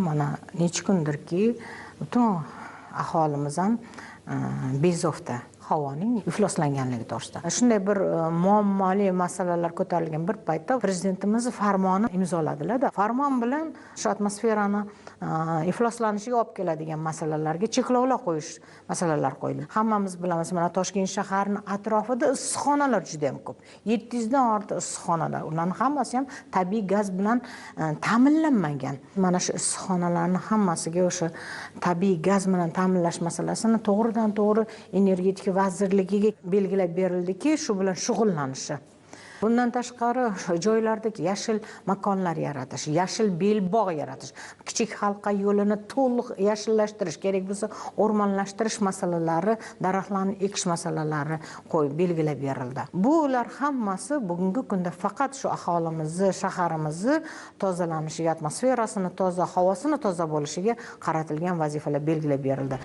mana necha kundirki butun aholimiz ham bezovta havoning ifloslanganligi to'g'risida. Shunday bir muammoli masalalar ko'tarilgan bir paytda prezidentimiz farmoni imzoladilar-da. Farmon bilan shu atmosferani ifloslanishiga olib keladigan masalalarga cheklovlar qo'yish masalalar qo'yildi. Hammamiz bilamiz, mana Toshkent shaharining atrofida issiqxonalar juda ham ko'p. 700 dan ortiq issiqxonalar. Ularning hammasi ham tabiiy gaz bilan ta'minlanmagan. Mana shu issiqxonalarning hammasiga o'sha tabiiy gaz bilan ta'minlash masalasini to'g'ridan-to'g'ri energetika vazirligiga belgilab berildiki, shu bilan shug'ullanishi. Bundan tashqari joylarda yashil makonlar yaratish, yashil belbog' yaratish, kichik halqa yo'lini to'liq yashillashtirish, kerak bo'lsa o'rmonlashtirish masalalari, daraxtlarni ekish masalalari belgilab berildi. Bular hammasi bugungi kunda faqat shu aholimizni, shaharimizni tozalanishiga, atmosferasini toza, havosini toza bo'lishiga qaratilgan vazifalar belgilab berildi.